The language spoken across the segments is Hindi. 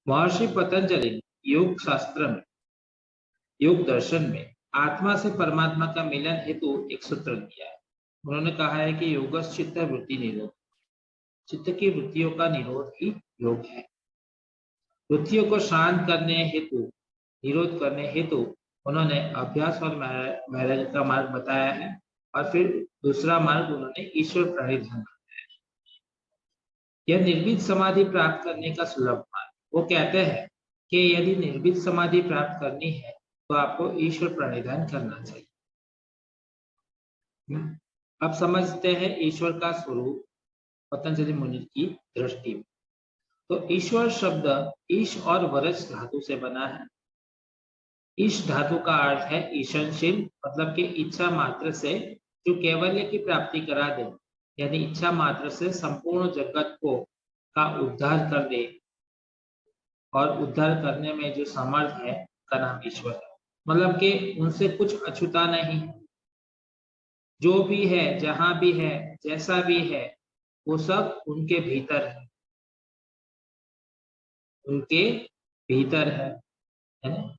महर्षि पतंजलि ने योग शास्त्र में, योग दर्शन में आत्मा से परमात्मा का मिलन हेतु एक सूत्र दिया है। उन्होंने कहा है कि योगश्चित्त वृत्ति निरोध, चित्त की वृत्तियों का निरोध ही योग है। वृत्तियों को शांत करने हेतु, निरोध करने हेतु उन्होंने अभ्यास और वैराग्य का मार्ग बताया है, और फिर दूसरा मार्ग उन्होंने ईश्वर प्रणिधान बताया है। यह निर्भीत समाधि प्राप्त करने का सुलभ मार्ग। वो कहते हैं कि यदि निर्भीत समाधि प्राप्त करनी है तो आपको ईश्वर प्रणिधान करना चाहिए। अब समझते हैं ईश्वर का स्वरूप पतंजलि मुनि की दृष्टि में। तो ईश्वर शब्द ईश और वरस धातु से बना है। ईश धातु का अर्थ है ईशनशील, मतलब कि इच्छा मात्र से जो कैवल्य की प्राप्ति करा दे, यानी इच्छा मात्र से संपूर्ण जगत को का उद्धार कर दे, और उद्धार करने में जो समर्थ है का नाम ईश्वर है। मतलब कि उनसे कुछ अछूता नहीं, जो भी है, जहां भी है, जैसा भी है, वो सब उनके भीतर है, उनके भीतर है ना।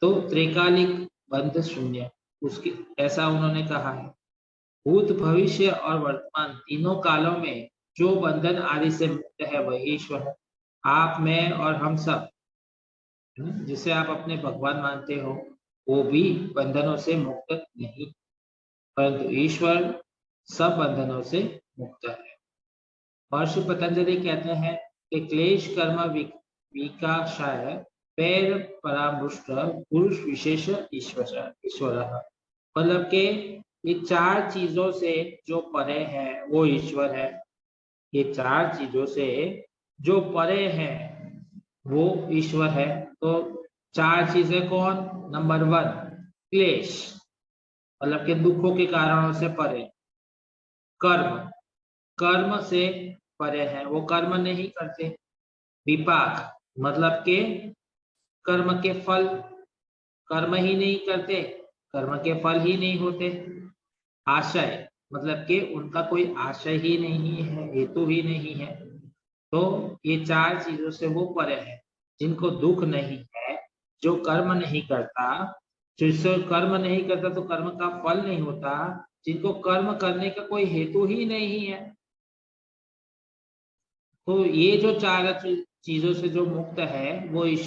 तो त्रिकालिक बंध शून्य, उसके ऐसा उन्होंने कहा है। भूत, भविष्य और वर्तमान तीनों कालों में जो बंधन आदि से मुक्त है वही ईश्वर है। आप, मैं और हम सब, जिसे आप अपने भगवान मानते हो, वो भी बंधनों से मुक्त नहीं, परंतु ईश्वर सब बंधनों से मुक्त है। महर्षि पतंजलि कहते हैं कि क्लेश कर्म विकाशाय पैर परामृष्ट पुरुष विशेष ईश्वर। मतलब के ये चार चीजों से जो परे है वो ईश्वर है। ये चार चीजों से जो परे है वो ईश्वर है। तो चार चीजें कौन? नंबर 1 क्लेश, मतलब के दुखों के कारणों से परे। कर्म, कर्म से परे है, वो कर्म नहीं करते। विपाक, मतलब के कर्म के फल, कर्म ही नहीं करते, कर्म के फल ही नहीं होते। आशय, मतलब कि उनका कोई आशय ही नहीं है, हेतु ही नहीं है। तो ये चार चीजों से वो परे है, जिनको दुख नहीं है, जो कर्म नहीं करता, जिससे कर्म नहीं करता तो कर्म का फल नहीं होता, जिनको कर्म करने का कोई हेतु ही नहीं है। तो ये जो चार चीजों से जो मुक्त है वो